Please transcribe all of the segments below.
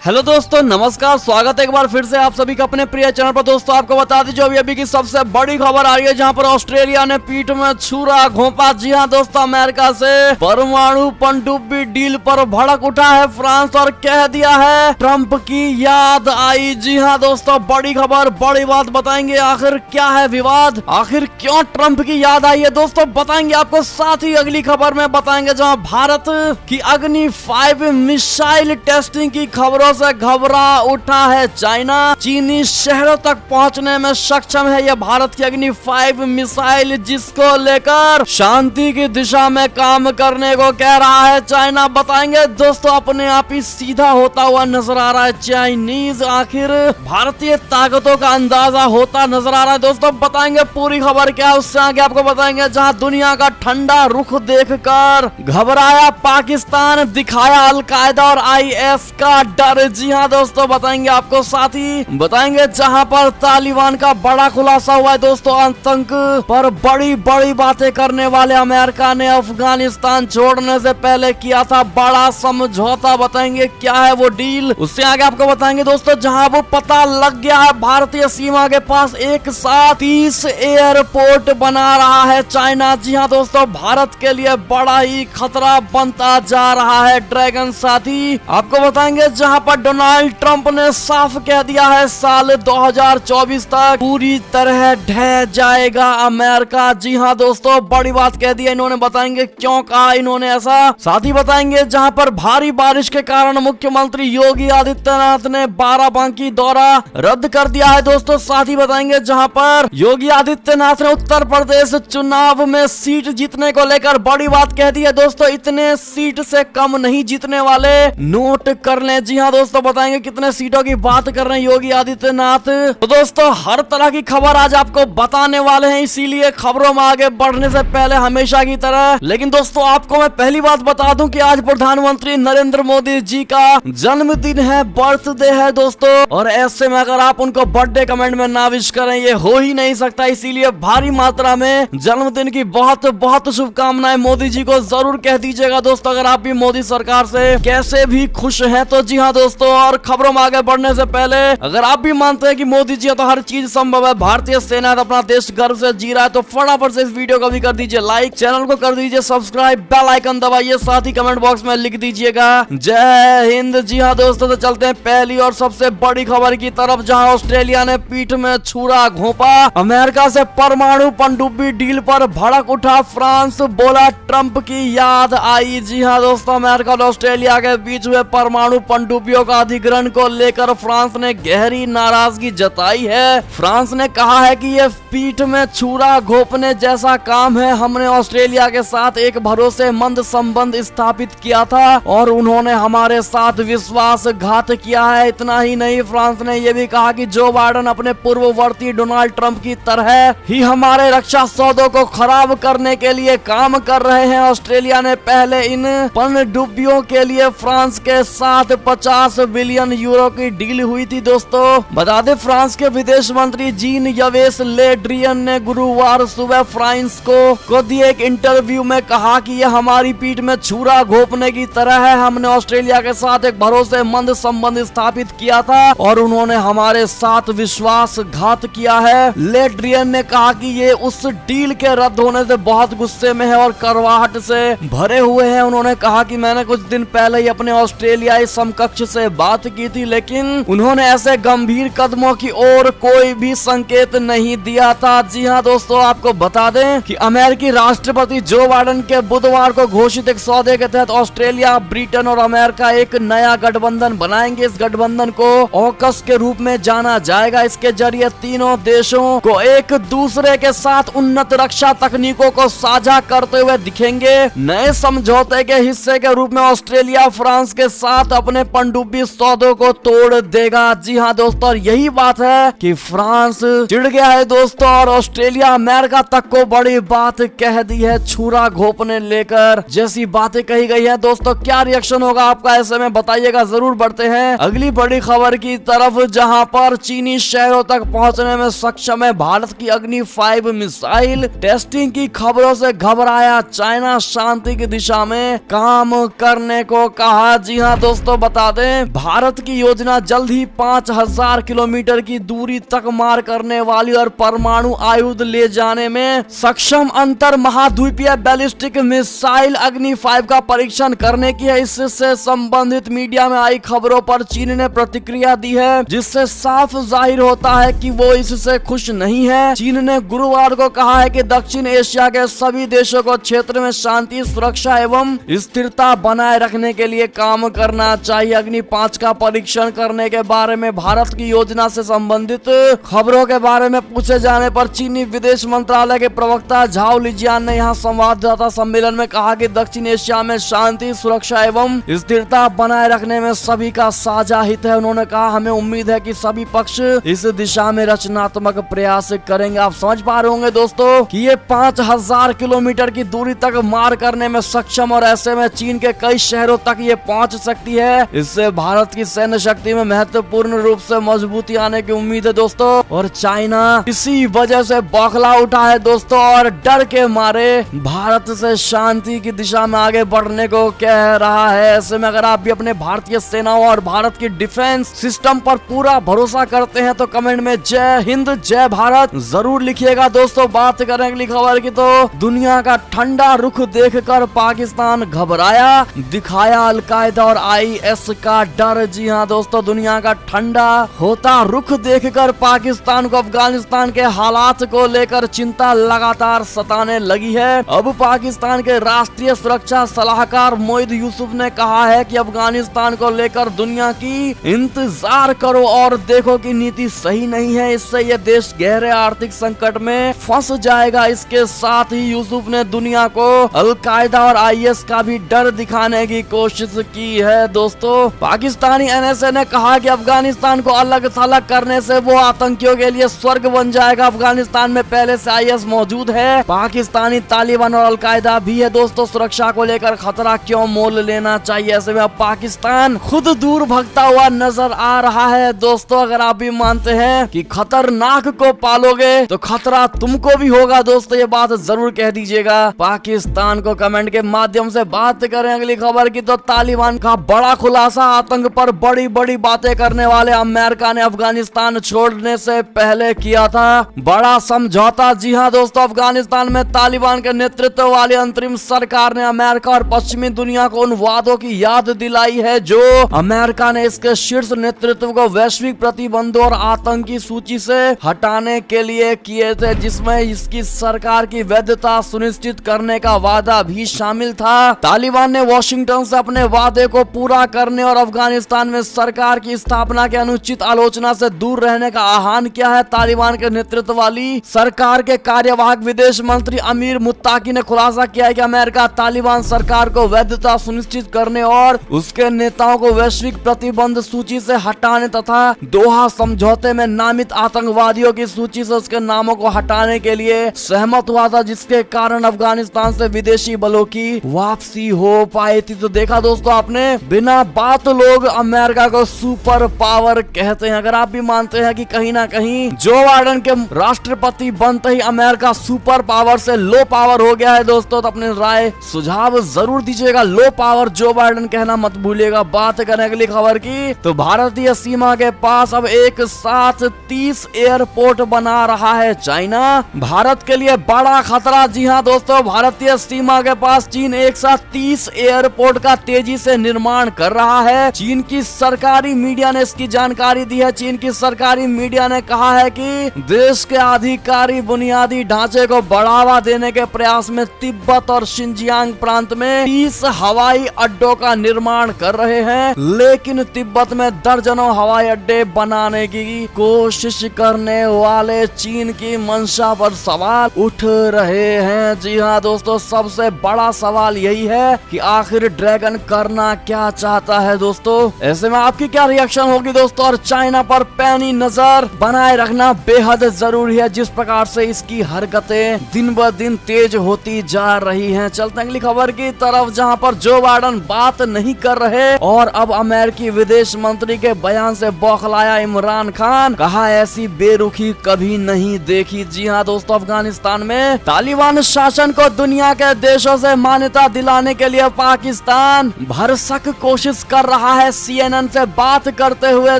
Hello दोस्तों, नमस्कार। स्वागत है एक बार फिर से आप सभी का अपने प्रिय चैनल पर। दोस्तों आपको बता दीजिए अभी की सबसे बड़ी खबर आ रही है, जहां पर ऑस्ट्रेलिया ने पीठ में छुरा घोंपा। जी हां दोस्तों, अमेरिका से परमाणु पनडुब्बी डील पर भड़क उठा है फ्रांस और कह दिया है ट्रंप की याद आई। जी हां दोस्तों, बड़ी खबर, बड़ी बात बताएंगे। आखिर क्या है विवाद, आखिर क्यों ट्रंप की याद आई है दोस्तों, बताएंगे आपको। साथ ही अगली खबर में बताएंगे जहां भारत की अग्नि 5 मिसाइल टेस्टिंग की खबरों से घबरा उठा है चाइना। चीनी शहरों तक पहुंचने में सक्षम है यह भारत की अग्नि 5 मिसाइल, जिसको लेकर शांति की दिशा में काम करने को कह रहा है चाइना। बताएंगे दोस्तों, अपने आप ही सीधा होता हुआ नजर आ रहा है चाइनीज। आखिर भारतीय ताकतों का अंदाजा होता नजर आ रहा है दोस्तों। बताएंगे पूरी खबर क्या है, उससे आगे आपको बताएंगे। जहां दुनिया का ठंडा रुख देखकर घबराया पाकिस्तान, दिखाया अलकायदा और IS का डर। जी हाँ दोस्तों, बताएंगे आपको। साथ ही बताएंगे जहां पर तालिबान का बड़ा खुलासा हुआ है दोस्तों। आतंक पर बड़ी बड़ी बातें करने वाले अमेरिका ने अफगानिस्तान छोड़ने से पहले किया था बड़ा समझौता। बताएंगे क्या है वो डील, उससे आगे आपको बताएंगे दोस्तों। जहां वो पता लग गया है भारतीय सीमा के पास एक साथ 30 एयरपोर्ट बना रहा है चाइना। जी हाँ दोस्तों, भारत के लिए बड़ा ही खतरा बनता जा रहा है ड्रैगन। साथ ही आपको बताएंगे जहां पर डोनाल्ड ट्रंप ने साफ कह दिया है साल 2024 तक पूरी तरह ढह जाएगा अमेरिका। जी हाँ दोस्तों, बड़ी बात कह दी है इन्होंने। बताएंगे क्यों कहा इन्होंने ऐसा। साथ ही बताएंगे जहां पर भारी बारिश के कारण मुख्यमंत्री योगी आदित्यनाथ ने बाराबंकी दौरा रद्द कर दिया है दोस्तों। साथ ही बताएंगे जहां पर योगी आदित्यनाथ ने उत्तर प्रदेश चुनाव में सीट जीतने को लेकर बड़ी बात कह दी है दोस्तों। इतने सीट से कम नहीं जीतने वाले, नोट कर लें। जी हाँ दोस्तों, बताएंगे कितने सीटों की बात कर रहे हैं योगी आदित्यनाथ। तो दोस्तों, हर तरह की खबर आज आपको बताने वाले हैं, इसीलिए खबरों में आगे बढ़ने से पहले हमेशा की तरह लेकिन दोस्तों आपको मैं पहली बात बता दूं कि आज प्रधानमंत्री नरेंद्र मोदी जी का जन्मदिन है, बर्थडे है दोस्तों। और ऐसे में अगर आप उनको बर्थडे कमेंट में ना विश करें, ये हो ही नहीं सकता। इसीलिए भारी मात्रा में जन्मदिन की बहुत बहुत शुभकामनाएं मोदी जी को जरूर कह दीजिएगा दोस्तों, अगर आप भी मोदी सरकार से कैसे भी खुश हैं तो। जी हाँ दोस्तों, और खबरों में आगे बढ़ने से पहले अगर आप भी मानते हैं कि मोदी जी तो हर चीज संभव है, भारतीय सेना अपना देश गर्व से जी रहा है, तो फटाफट से इस वीडियो को भी कर दीजिए लाइक, चैनल को कर दीजिए सब्सक्राइब, बेल आइकन दबाइए, साथ ही कमेंट बॉक्स में लिख दीजिएगा जय हिंद। जी हाँ दोस्तों, तो चलते हैं पहली और सबसे बड़ी खबर की तरफ, जहां ऑस्ट्रेलिया ने पीठ में छुरा घोंपा। अमेरिका से परमाणु पनडुब्बी डील पर भड़क उठा फ्रांस, बोला ट्रंप की याद आई। जी हाँ दोस्तों, अमेरिका और ऑस्ट्रेलिया के बीच हुए परमाणु पनडुब्बियों का अधिग्रहण को लेकर फ्रांस ने गहरी नाराजगी जताई है। फ्रांस ने कहा है कि ये पीठ में छुरा घोंपने जैसा काम है। हमने ऑस्ट्रेलिया के साथ एक भरोसेमंद संबंध स्थापित किया था और उन्होंने हमारे साथ विश्वासघात किया है। इतना ही नहीं, फ्रांस ने यह भी कहा कि जो बाइडेन अपने पूर्ववर्ती डोनाल्ड ट्रंप की तरह ही हमारे रक्षा सौदों को खराब करने के लिए काम कर रहे हैं। ऑस्ट्रेलिया ने पहले इन पनडुब्बियों के लिए फ्रांस के साथ 50 बिलियन यूरो की डील हुई थी दोस्तों। बता दें, फ्रांस के विदेश मंत्री जीन यवेस ले ड्रियन ने गुरुवार सुबह फ्रांस को दिए एक इंटरव्यू में कहा कि यह हमारी पीठ में छुरा घोंपने की तरह है। हमने ऑस्ट्रेलिया के साथ एक भरोसेमंद संबंध स्थापित किया था और उन्होंने हमारे साथ विश्वासघात किया है। ले ड्रियन ने कहा कि ये उस डील के रद्द होने से बहुत गुस्से में है और करवाहट से भरे हुए हैं। उन्होंने कहा कि मैंने कुछ दिन पहले ही अपने ऑस्ट्रेलियाई समकक्ष से बात की थी, लेकिन उन्होंने ऐसे गंभीर कदमों की ओर कोई भी संकेत नहीं दिया था। जी हाँ दोस्तों, आपको बता दें कि अमेरिकी राष्ट्रपति जो बाइडेन के बुधवार को घोषित एक सौदे के तहत ऑस्ट्रेलिया, ब्रिटेन और अमेरिका एक नया गठबंधन बनाएंगे। इस गठबंधन को ऑकस के रूप में जाना जाएगा। इसके जरिए तीनों देशों को एक दूसरे के साथ उन्नत रक्षा तकनीकों को साझा करते हुए दिखेंगे। नए समझौते के हिस्से के रूप में ऑस्ट्रेलिया फ्रांस के साथ अपने पनडुब्बी सौदों को तोड़ देगा। जी हाँ दोस्तों, यही बात है कि फ्रांस चिढ़ गया है दोस्तों और ऑस्ट्रेलिया अमेरिका तक को बड़ी बात कह दी है छुरा घोंपने लेकर। जैसी बातें कही गई है दोस्तों, क्या रिएक्शन होगा आपका, ऐसे में बताइएगा जरूर। बढ़ते हैं अगली बड़ी खबर की तरफ, जहां पर चीनी शहरों तक पहुंचने में सक्षम है भारत की अग्नि 5 मिसाइल टेस्टिंग की खबरों से घबराया चाइना, शांति की दिशा में काम करने को कहा। जी हाँ दोस्तों, बता दें दें, भारत की योजना जल्द ही 5000 किलोमीटर की दूरी तक मार करने वाली और परमाणु आयुध ले जाने में सक्षम अंतर महाद्वीपीय बैलिस्टिक मिसाइल अग्नि 5 का परीक्षण करने की है। इससे संबंधित मीडिया में आई खबरों पर चीन ने प्रतिक्रिया दी है, जिससे साफ जाहिर होता है कि वो इससे खुश नहीं है। चीन ने गुरुवार को कहा है कि दक्षिण एशिया के सभी देशों को क्षेत्र में शांति, सुरक्षा एवं स्थिरता बनाए रखने के लिए काम करना चाहिए। अग्नि 5 का परीक्षण करने के बारे में भारत की योजना से संबंधित खबरों के बारे में पूछे जाने पर चीनी विदेश मंत्रालय के प्रवक्ता झाओ लिजियान ने यहाँ संवाददाता सम्मेलन में कहा कि दक्षिण एशिया में शांति, सुरक्षा एवं स्थिरता बनाए रखने में सभी का साझा हित है। उन्होंने कहा, हमें उम्मीद है कि सभी पक्ष इस दिशा में रचनात्मक प्रयास करेंगे। आप समझ पा रहे होंगे दोस्तों कि ये 5000 किलोमीटर की दूरी तक मार करने में सक्षम, और ऐसे में चीन के कई शहरों तक ये पहुंच सकती है। इससे भारत की सैन्य शक्ति में महत्वपूर्ण रूप से मजबूती आने की उम्मीद है दोस्तों। और चाइना इसी वजह से बौखला उठा है दोस्तों, और डर के मारे भारत से शांति की दिशा में आगे बढ़ने को कह रहा है। ऐसे में अगर आप भी अपने भारतीय सेनाओं और भारत की डिफेंस सिस्टम पर पूरा भरोसा करते हैं तो कमेंट में जय हिंद, जय भारत जरूर लिखिएगा दोस्तों। बात करें अगली खबर की तो दुनिया का ठंडा रुख देखकर पाकिस्तान घबराया, दिखाया अलकायदा और आईएस का डर। जी हाँ दोस्तों, दुनिया का ठंडा होता रुख देखकर पाकिस्तान को अफगानिस्तान के हालात को लेकर चिंता लगातार सताने लगी है। अब पाकिस्तान के राष्ट्रीय सुरक्षा सलाहकार मोईद यूसुफ ने कहा है कि अफगानिस्तान को लेकर दुनिया की इंतजार करो और देखो कि नीति सही नहीं है, इससे यह देश गहरे आर्थिक संकट में फंस जाएगा। इसके साथ ही यूसुफ ने दुनिया को अलकायदा और आईएस का भी डर दिखाने की कोशिश की है। दोस्तों, पाकिस्तानी एनएसए ने कहा कि अफगानिस्तान को अलग थलग करने से वो आतंकियों के लिए स्वर्ग बन जाएगा। अफगानिस्तान में पहले से आईएस मौजूद है, पाकिस्तानी तालिबान और अलकायदा भी है। दोस्तों, सुरक्षा को लेकर खतरा क्यों मोल लेना चाहिए? ऐसे में अब पाकिस्तान खुद दूर भगता हुआ नजर आ रहा है। दोस्तों, अगर आप भी मानते हैं कि खतरनाक को पालोगे तो खतरा तुमको भी होगा दोस्तों, ये बात जरूर कह दीजिएगा पाकिस्तान को कमेंट के माध्यम से। बात करें अगली खबर की तो तालिबान का बड़ा खुलासा, आतंक पर बड़ी बड़ी बातें करने वाले अमेरिका ने अफगानिस्तान छोड़ने से पहले किया था बड़ा समझौता। जी हाँ दोस्तों, अफगानिस्तान में तालिबान के नेतृत्व वाली अंतरिम सरकार ने अमेरिका और पश्चिमी दुनिया को उन वादों की याद दिलाई है जो अमेरिका ने इसके शीर्ष नेतृत्व को वैश्विक प्रतिबंधों और आतंकी सूची से हटाने के लिए किए थे, जिसमें इसकी सरकार की वैधता सुनिश्चित करने का वादा भी शामिल था। तालिबान ने वॉशिंगटन से अपने वादे को पूरा करने और अफगानिस्तान में सरकार की स्थापना के अनुचित आलोचना से दूर रहने का आह्वान किया है। तालिबान के नेतृत्व वाली सरकार के कार्यवाहक विदेश मंत्री अमीर मुत्ताकी ने खुलासा किया है कि अमेरिका तालिबान सरकार को वैधता सुनिश्चित करने और उसके नेताओं को वैश्विक प्रतिबंध सूची से हटाने तथा दोहा समझौते में नामित आतंकवादियों की सूची से उसके नामों को हटाने के लिए सहमत हुआ था, जिसके कारण अफगानिस्तान से विदेशी बलों की वापसी हो पाई थी। तो देखा दोस्तों आपने, बिना बात लोग अमेरिका को सुपर पावर कहते हैं। अगर आप भी मानते हैं कि कहीं ना कहीं जो बाइडेन के राष्ट्रपति बनते ही अमेरिका सुपर पावर से लो पावर हो गया है दोस्तों, तो अपनी राय सुझाव जरूर दीजिएगा। लो पावर जो बाइडेन कहना मत भूलिएगा। बात करें अगली खबर की तो भारतीय सीमा के पास अब एक साथ 30 एयरपोर्ट बना रहा है चाइना, भारत के लिए बड़ा खतरा। जी हाँ दोस्तों, भारतीय सीमा के पास चीन एक साथ 30 एयरपोर्ट का तेजी से निर्माण कर रहा है। चीन की सरकारी मीडिया ने इसकी जानकारी दी है। चीन की सरकारी मीडिया ने कहा है कि देश के अधिकारी बुनियादी ढांचे को बढ़ावा देने के प्रयास में तिब्बत और शिनजियांग प्रांत में 30 हवाई अड्डों का निर्माण कर रहे हैं, लेकिन तिब्बत में दर्जनों हवाई अड्डे बनाने की कोशिश करने वाले चीन की मंशा पर सवाल उठ रहे हैं। जी हाँ दोस्तों, सबसे बड़ा सवाल यही है कि आखिर ड्रैगन करना क्या चाहता है दोस्तों। ऐसे में आपकी क्या रिएक्शन होगी दोस्तों? और चाइना पर पैनी नजर बनाए रखना बेहद जरूरी है, जिस प्रकार से इसकी हरकतें दिन ब दिन तेज होती जा रही हैं। चलते हैं अगली खबर की तरफ, जहां पर जो बाइडेन बात नहीं कर रहे और अब अमेरिकी विदेश मंत्री के बयान से बौखलाया इमरान खान, कहा ऐसी बेरुखी कभी नहीं देखी। जी हाँ दोस्तों, अफगानिस्तान में तालिबान शासन को दुनिया के देशों से मान्यता दिलाने के लिए पाकिस्तान भरसक कोशिश कर रहा कहा है CNN से बात करते हुए।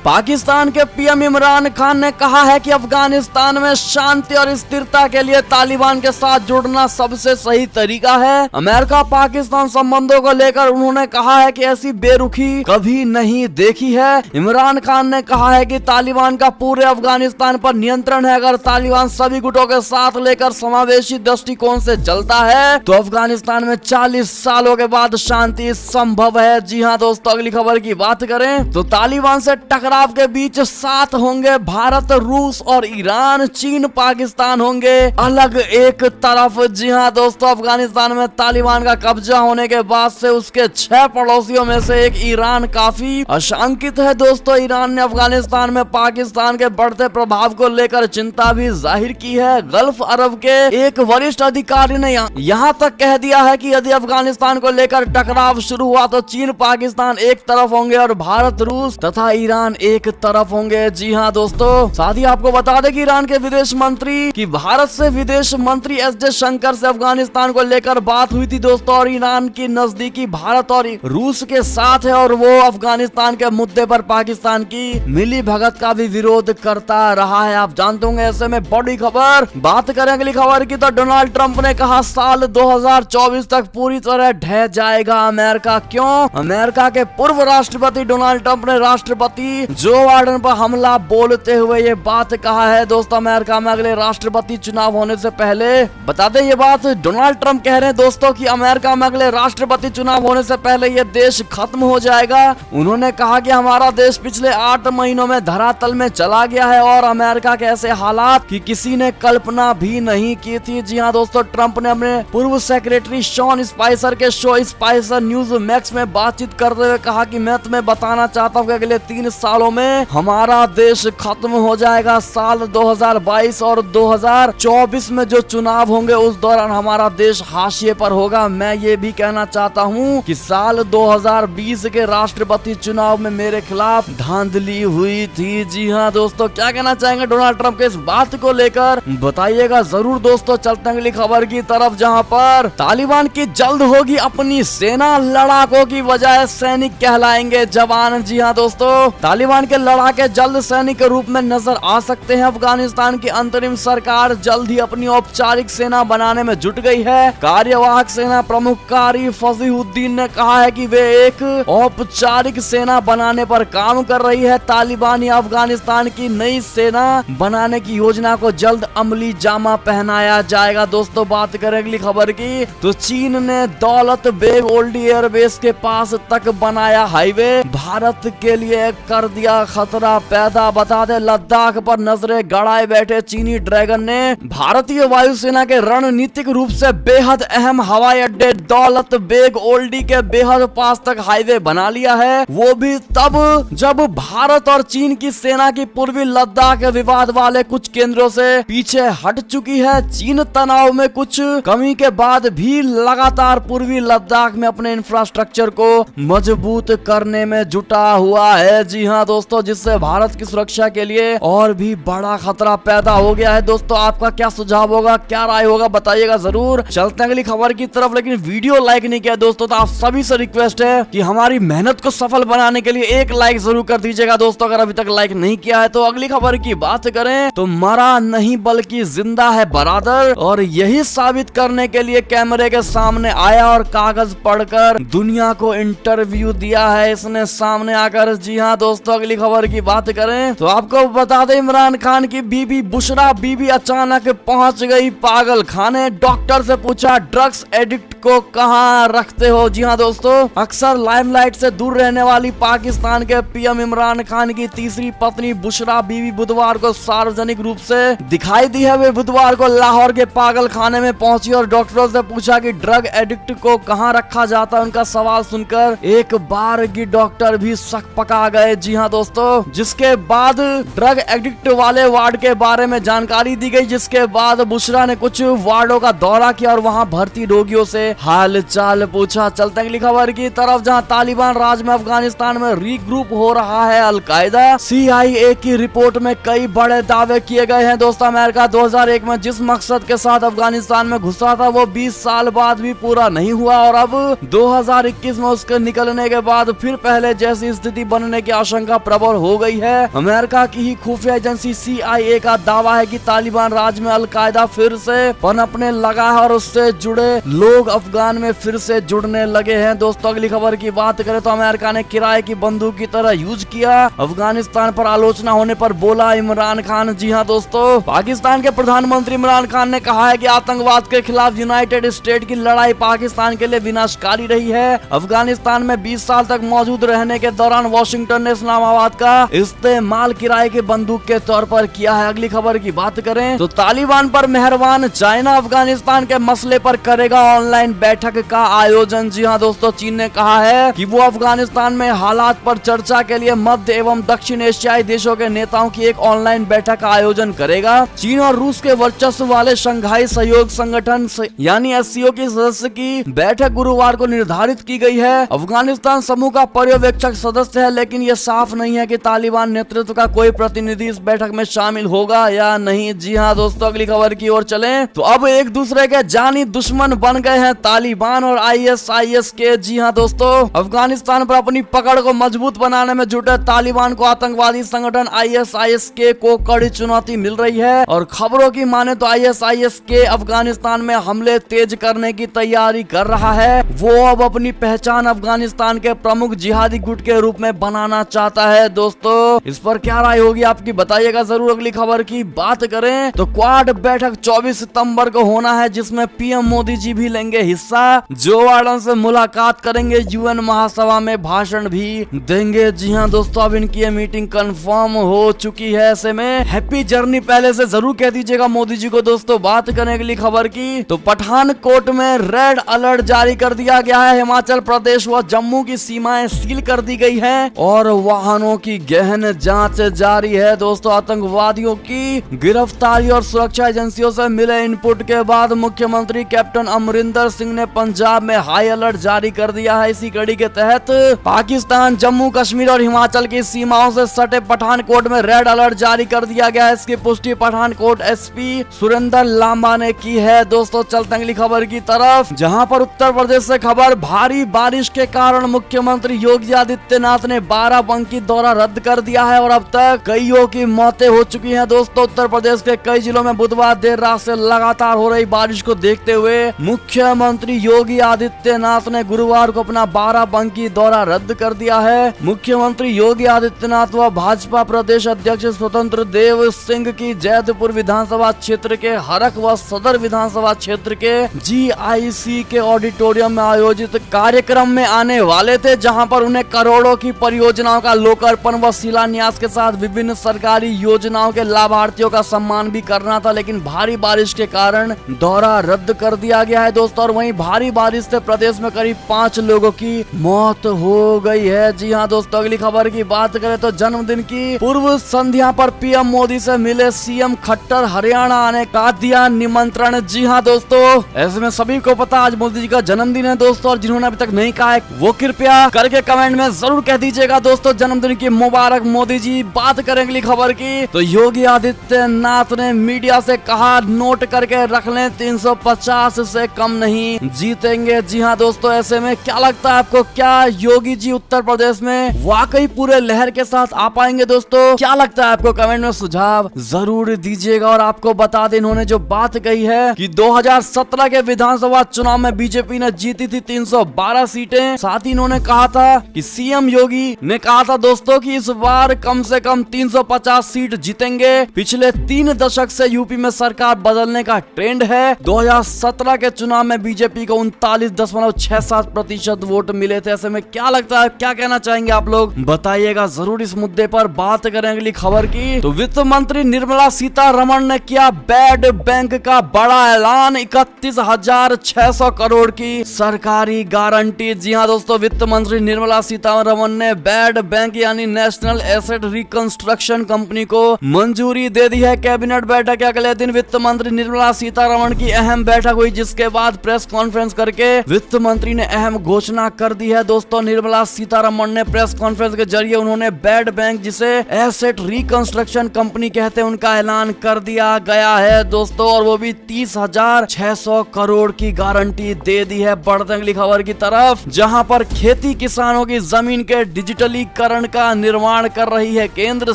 पाकिस्तान के पीएम इमरान खान ने कहा है कि अफगानिस्तान में शांति और स्थिरता के लिए तालिबान के साथ जुड़ना सबसे सही तरीका है। अमेरिका पाकिस्तान संबंधों को लेकर उन्होंने कहा है कि ऐसी बेरुखी कभी नहीं देखी है। इमरान खान ने कहा है कि तालिबान का पूरे अफगानिस्तान पर नियंत्रण है। अगर तालिबान सभी गुटों के साथ लेकर समावेशी दृष्टिकोण से चलता है तो अफगानिस्तान में 40 सालों के बाद शांति संभव है। जी हाँ दोस्तों, अगली खबर की बात करें तो तालिबान से टकराव के बीच साथ होंगे भारत, रूस और ईरान। चीन पाकिस्तान होंगे अलग एक तरफ। जी हाँ दोस्तों, अफगानिस्तान में तालिबान का कब्जा होने के बाद से उसके 6 पड़ोसियों में से एक ईरान काफी आशंकित है। दोस्तों, ईरान ने अफगानिस्तान में पाकिस्तान के बढ़ते प्रभाव को लेकर चिंता भी जाहिर की है। गल्फ अरब के एक वरिष्ठ अधिकारी ने यहाँ तक कह दिया है कि यदि अफगानिस्तान को लेकर टकराव शुरू हुआ तो चीन पाकिस्तान एक तरफ होंगे और भारत, रूस तथा ईरान एक तरफ होंगे। जी हाँ दोस्तों, साथ ही आपको बता दें कि ईरान के विदेश मंत्री की भारत से विदेश मंत्री एस जयशंकर से अफगानिस्तान को लेकर बात हुई थी दोस्तों, और ईरान की नजदीकी भारत और रूस के साथ है और वो अफगानिस्तान के मुद्दे पर पाकिस्तान की मिली भगत का भी विरोध करता रहा है। आप जानते होंगे। ऐसे में बड़ी खबर बात करें अगली खबर की तो डोनाल्ड ट्रंप ने कहा साल 2024 तक पूरी तरह ढह जाएगा अमेरिका। क्यों? अमेरिका के पूर्व राष्ट्रपति डोनाल्ड ट्रंप ने राष्ट्रपति जो बाइडेन पर हमला बोलते हुए ये बात कहा है। दोस्तों, अमेरिका में अगले राष्ट्रपति चुनाव होने से पहले बता दें, ये बात डोनाल्ड ट्रंप कह रहे हैं दोस्तों कि अमेरिका में अगले राष्ट्रपति चुनाव होने से पहले ये देश खत्म हो जाएगा। उन्होंने कहा कि हमारा देश पिछले 8 महीनों में धरातल में चला गया है और अमेरिका के ऐसे हालात की किसी ने कल्पना भी नहीं की थी। जी हाँ दोस्तों, ट्रंप ने अपने पूर्व सेक्रेटरी शॉन स्पाइसर के शो स्पाइसर न्यूज मैक्स में बातचीत करते हुए कहा कि मैं तुम्हें बताना चाहता हूँ कि अगले 3 सालों में हमारा देश खत्म हो जाएगा। साल 2022 और 2024 में जो चुनाव होंगे उस दौरान हमारा देश हाशिए पर होगा। मैं ये भी कहना चाहता हूँ कि साल 2020 के राष्ट्रपति चुनाव में मेरे खिलाफ धांधली हुई थी। जी हाँ दोस्तों, क्या कहना चाहेंगे डोनाल्ड ट्रंप के इस बात को लेकर बताइएगा जरूर। दोस्तों, चलते हैं अगली खबर की तरफ जहां पर तालिबान की जल्द होगी अपनी सेना, लड़ाकों की बजाय सैनिक कहलाएंगे जवान। जी हाँ दोस्तों, तालिबान के लड़ाके जल्द सैनिक के रूप में नजर आ सकते हैं। अफगानिस्तान की अंतरिम सरकार जल्द ही अपनी औपचारिक सेना बनाने में जुट गई है। कार्यवाहक सेना प्रमुख कारी फजीहुद्दीन ने कहा है कि वे एक औपचारिक सेना बनाने पर काम कर रही है। तालिबान या अफगानिस्तान की नई सेना बनाने की योजना को जल्द अमली जामा पहनाया जाएगा। दोस्तों, बात करें अगली खबर की तो चीन ने दौलत बेग ओल्डी एयरबेस के पास तक बनाया हाईवे, भारत के लिए कर दिया खतरा पैदा। बता दे, लद्दाख पर नजरें गड़ाए बैठे चीनी ड्रैगन ने भारतीय वायुसेना के रणनीतिक रूप से बेहद अहम हवाई अड्डे दौलत बेग ओल्डी के बेहद पास तक हाईवे बना लिया है। वो भी तब जब भारत और चीन की सेना की पूर्वी लद्दाख विवाद वाले कुछ केंद्रों से पीछे हट चुकी है। चीन तनाव में कुछ कमी के बाद भी लगातार पूर्वी लद्दाख में अपने इंफ्रास्ट्रक्चर को मजबूत करने में जुटा हुआ है। जी हाँ दोस्तों, जिससे भारत की सुरक्षा के लिए और भी बड़ा खतरा पैदा हो गया है। दोस्तों, आपका क्या सुझाव होगा, क्या राय होगा, बताइएगा जरूर। चलते हैं अगली खबर की तरफ, लेकिन वीडियो लाइक नहीं किया दोस्तों तो आप सभी से रिक्वेस्ट है कि हमारी मेहनत को सफल बनाने के लिए एक लाइक जरूर कर दीजिएगा दोस्तों, अगर अभी तक लाइक नहीं किया है तो। अगली खबर की बात करें तो मरा नहीं बल्कि जिंदा है बरादर, और यही साबित करने के लिए कैमरे के सामने आया और कागज पढ़कर दुनिया को इंटरव्यू दिया है इसने सामने आकर। जी हाँ दोस्तों, अगली खबर की बात करें तो आपको बता दें इमरान खान की बीबी बुशरा बीबी अचानक पहुंच गई पागल खाने। डॉक्टर से पूछा ड्रग्स एडिक्ट को कहां रखते हो। जी हाँ दोस्तों, अक्सर लाइमलाइट से दूर रहने वाली पाकिस्तान के पीएम इमरान खान की तीसरी पत्नी बुशरा बीबी बुधवार को सार्वजनिक रूप से दिखाई दी है। वे बुधवार को लाहौर के पागल खाने में पहुंची और डॉक्टरों से पूछा कि ड्रग एडिक्ट को कहां रखा जाता है। उनका सवाल सुनकर एक बार की डॉक्टर भी शक पका गए। जी हाँ दोस्तों, जिसके बाद ड्रग एडिक्ट वाले वार्ड के बारे में जानकारी दी गई, जिसके बाद बुशरा ने कुछ वार्डों का दौरा किया और वहां भर्ती रोगियों से हाल चाल पूछा। चलते अगली खबर की तरफ जहां तालिबान राज में अफगानिस्तान में रीग्रुप हो रहा है अलकायदा। CIA की रिपोर्ट में कई बड़े दावे किए गए हैं। दोस्तों, अमेरिका 2001 में जिस मकसद के साथ अफगानिस्तान में घुसा था वो 20 साल बाद भी पूरा नहीं हुआ और अब 2021 में उसके निकलने के बाद बाद फिर पहले जैसी स्थिति बनने की आशंका प्रबल हो गई है। अमेरिका की ही खुफिया एजेंसी CIA का दावा है कि तालिबान राज में अलकायदा फिर से पनपने लगा है और उससे जुड़े लोग अफगान में फिर से जुड़ने लगे हैं। दोस्तों अगली खबर की बात करें तो अमेरिका ने किराए की बंदूक की तरह यूज किया, अफगानिस्तान पर आलोचना होने पर बोला इमरान खान। जी हां दोस्तों, पाकिस्तान के प्रधानमंत्री इमरान खान ने कहा है कि आतंकवाद के खिलाफ यूनाइटेड स्टेट की लड़ाई पाकिस्तान के लिए विनाशकारी रही है। अफगानिस्तान में 20 साल तक मौजूद रहने के दौरान वॉशिंगटन ने इस्लामाबाद का इस्तेमाल किराए की बंदूक के तौर पर किया है। अगली खबर की बात करें तो तालिबान पर मेहरबान चाइना अफगानिस्तान के मसले पर करेगा ऑनलाइन बैठक का आयोजन। जी हां दोस्तों, चीन ने कहा है कि वो अफगानिस्तान में हालात पर चर्चा के लिए मध्य एवं दक्षिण एशियाई देशों के नेताओं की एक ऑनलाइन बैठक का आयोजन करेगा। चीन और रूस के वर्चस्व वाले शंघाई सहयोग संगठन यानी SCO की सदस्य की बैठक गुरुवार को निर्धारित की गई है। अफगानिस्तान समूह का पर्यवेक्षक सदस्य है, लेकिन ये साफ नहीं है कि तालिबान नेतृत्व का कोई प्रतिनिधि इस बैठक में शामिल होगा या नहीं। जी हाँ दोस्तों, अगली खबर की ओर चलें तो अब एक दूसरे के जानी दुश्मन बन गए हैं तालिबान और ISIS के। जी हाँ दोस्तों, अफगानिस्तान पर अपनी पकड़ को मजबूत बनाने में जुटे तालिबान को आतंकवादी संगठन ISIS के को कड़ी चुनौती मिल रही है और खबरों की माने तो ISIS के अफगानिस्तान में हमले तेज करने की तैयारी कर रहा है। वो अब अपनी पहचान अफगानिस्तान के प्रमुख जिहादी गुट के रूप में बनाना चाहता है। दोस्तों इस पर क्या राय होगी आपकी, बताइएगा जरूर। अगली खबर की बात करें तो क्वाड बैठक 24 सितंबर को होना है, जिसमें PM मोदी जी भी लेंगे हिस्सा। जो बाइडेन से मुलाकात करेंगे, UN महासभा में भाषण भी देंगे। जी हाँ दोस्तों, अब इनकी ये मीटिंग कंफर्म हो चुकी है। ऐसे में हैप्पी जर्नी पहले से जरूर कह दीजिएगा मोदी जी को। दोस्तों बात करें अगली खबर की तो पठानकोट में रेड अलर्ट जारी कर दिया गया है। हिमाचल प्रदेश व जम्मू की सीमाएं सील कर दी गई है और वाहनों की गहन जांच जारी है। दोस्तों आतंकवादियों की गिरफ्तारी और सुरक्षा एजेंसियों से मिले इनपुट के बाद मुख्यमंत्री कैप्टन अमरिंदर सिंह ने पंजाब में हाई अलर्ट जारी कर दिया है। इसी कड़ी के तहत पाकिस्तान, जम्मू कश्मीर और हिमाचल की सीमाओं से सटे पठानकोट में रेड अलर्ट जारी कर दिया गया है। इसकी पुष्टि पठानकोट SP सुरेंद्र लांबा ने की है। दोस्तों चलते अगली खबर की तरफ, जहां पर उत्तर प्रदेश से खबर, भारी बारिश के कारण मुख्यमंत्री योगी आदित्यनाथ ने बाराबंकी दौरा रद्द कर दिया है और अब तक कईयों की मौतें हो चुकी हैं। दोस्तों उत्तर प्रदेश के कई जिलों में बुधवार देर रात से लगातार हो रही बारिश को देखते हुए मुख्यमंत्री योगी आदित्यनाथ ने गुरुवार को अपना बाराबंकी दौरा रद्द कर दिया है। मुख्यमंत्री योगी आदित्यनाथ व भाजपा प्रदेश अध्यक्ष स्वतंत्र देव सिंह की जैदपुर विधानसभा क्षेत्र के हरख व सदर विधानसभा क्षेत्र के GIC के ऑडिटोरियम में आयोजित कार्यक्रम में आने वाले थे, जहां पर उन्हें करोड़ों की परियोजनाओं का लोकार्पण व शिलान्यास के साथ विभिन्न सरकारी योजनाओं के लाभार्थियों का सम्मान भी करना था, लेकिन भारी बारिश के कारण दौरा रद्द कर दिया गया है। दोस्तों और वहीं भारी बारिश से प्रदेश में करीब 5 लोगों की मौत हो गई है। जी हाँ दोस्तों, अगली खबर की बात करें तो जन्मदिन की पूर्व संध्या पर PM मोदी से मिले CM खट्टर, हरियाणा आने का दिया निमंत्रण। जी हाँ दोस्तों, ऐसे में सभी को पता आज मोदी जी का जन्मदिन है दोस्तों, और जिन्होंने अभी तक नहीं कहा है वो कृपया करके कमेंट में जरूर कह दीजिएगा। दोस्तों जन्मदिन की मुबारक मोदी जी। बात करें अगली खबर की तो योगी आदित्यनाथ ने मीडिया से कहा, नोट करके रख लें 350 से कम नहीं जीतेंगे। जी हाँ दोस्तों, ऐसे में क्या लगता है आपको, क्या योगी जी उत्तर प्रदेश में वाकई पूरे लहर के साथ आ पाएंगे? दोस्तों क्या लगता है आपको, कमेंट में सुझाव जरूर दीजिएगा। और आपको बता दें इन्होंने जो बात कही है कि 2017 के विधानसभा चुनाव में बीजेपी ने जीती थी 312 सीटें। साथ ही इन्होंने कहा था कि CM योगी ने कहा था दोस्तों कि इस बार कम से कम 350 सीट जीतेंगे। पिछले 3 दशक से यूपी में सरकार बदलने का ट्रेंड है। 2017 के चुनाव में बीजेपी को 39.67% वोट मिले थे। ऐसे में क्या लगता है, क्या कहना चाहेंगे आप लोग, बताइएगा जरूर इस मुद्दे पर। बात करें अगली खबर की तो वित्त मंत्री निर्मला सीतारमण ने किया बैड बैंक का बड़ा ऐलान, 31,600 करोड़ की सरकारी गारंटी। जी हाँ दोस्तों, वित्त मंत्री निर्मला सीतारमण ने बैड बैंक यानी नेशनल एसेट रिकंस्ट्रक्शन कंपनी को मंजूरी दे दी है। कैबिनेट बैठक के अगले दिन वित्त मंत्री निर्मला सीतारमण की अहम बैठक हुई, जिसके बाद प्रेस कॉन्फ्रेंस करके वित्त मंत्री ने अहम घोषणा कर दी है। दोस्तों निर्मला सीतारमण ने प्रेस कॉन्फ्रेंस के जरिए उन्होंने बैड बैंक, जिसे एसेट रिकंस्ट्रक्शन कंपनी कहते हैं, उनका ऐलान कर दिया गया है दोस्तों, और वो भी 30,600 करोड़ की गारंटी दे दी है। बढ़ते अगली खबर की तरफ, जहां पर खेती किसानों की जमीन के डिजिटलीकरण का निर्माण कर रही है केंद्र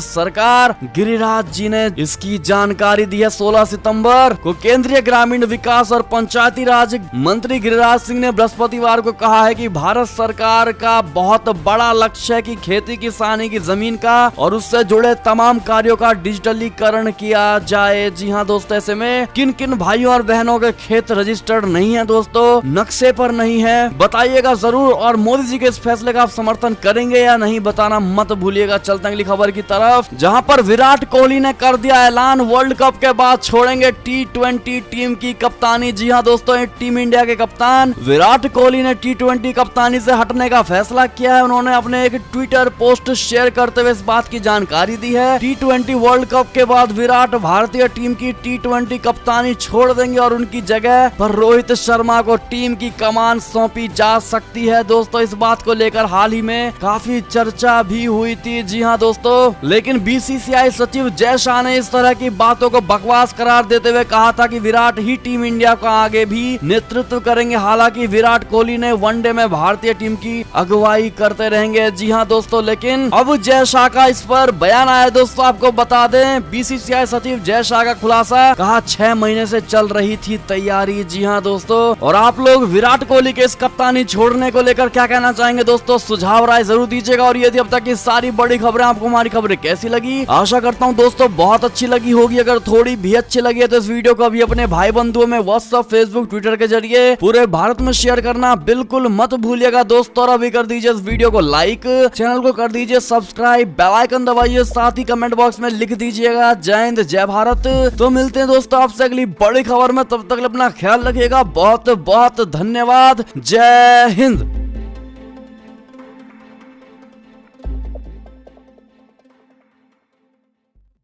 सरकार। गिरिराज जी ने इसकी जानकारी दी है 16 सितंबर को। केंद्रीय ग्रामीण विकास और पंचायती राज मंत्री गिरिराज सिंह ने बृहस्पतिवार को कहा है कि भारत सरकार का बहुत बड़ा लक्ष्य है कि खेती किसानी की जमीन का और उससे जुड़े तमाम कार्यों का डिजिटलीकरण किया जाए। जी हाँ दोस्तों, ऐसे में किन किन भाइयों और बहनों के खेत रजिस्टर्ड नहीं है दोस्तों, नक्शे पर नहीं है, बताइएगा जरूर। और मोदी जी के इस फैसले का आप समर्थन करेंगे या नहीं, बताना मत भूलिएगा। चलते हैं अगली खबर की तरफ, जहां पर विराट कोहली ने कर दिया ऐलान, वर्ल्ड कप के बाद छोड़ेंगे T20 टीम की कप्तानी। जी हाँ दोस्तों, टीम इंडिया के कप्तान विराट कोहली ने T20 कप्तानी से हटने का फैसला किया है। उन्होंने अपने एक ट्विटर पोस्ट शेयर करते हुए इस बात की जानकारी दी है। T20 वर्ल्ड कप के बाद विराट भारतीय टीम की T20 कप्तानी छोड़ देंगे और उनकी जगह पर रोहित शर्मा को टीम की कमान सौंपी जा सकती है। दोस्तों, इस बात को लेकर हाल ही में काफी चर्चा भी हुई थी। जी हाँ दोस्तों, लेकिन BCCI सचिव जय शाह ने इस तरह की बातों को बकवास करार देते हुए कहा था कि विराट ही टीम इंडिया का आगे भी नेतृत्व करेंगे। हालांकि विराट कोहली ने वनडे में भारतीय टीम की अगुवाई करते रहेंगे। जी हाँ दोस्तों, लेकिन अब जय शाह का इस पर बयान आया। दोस्तों, आपको बता दें, BCCI सचिव जय शाह का खुलासा, कहा 6 महीने से चल रही थी तैयारी। जी हाँ दोस्तों, और आप लोग विराट कोहली के इस कप्तानी छोड़ने को लेकर क्या कहना चाहेंगे दोस्तों, सुझाव राय जरूर दीजिएगा। और यदि अब तक की सारी बड़ी खबरें आपको हमारी खबरें कैसी लगी, आशा करता हूँ दोस्तों बहुत अच्छी लगी होगी। अगर थोड़ी भी अच्छी लगी है तो इस वीडियो को अभी अपने भाई बंधुओं में व्हाट्सएप, फेसबुक, ट्विटर के जरिए पूरे भारत में शेयर करना बिल्कुल मत भूलिएगा दोस्तों। और अभी कर दीजिए इस वीडियो को लाइक, चैनल को कर दीजिए सब्सक्राइब, बेल आइकन दबाइए, साथ ही कमेंट बॉक्स में लिख दीजिएगा जय हिंद जय भारत। तो मिलते हैं दोस्तों आपसे अगली बड़ी खबर में, तब तक अपना ख्याल रखिएगा। बहुत बहुत धन्यवाद। जय हिंद।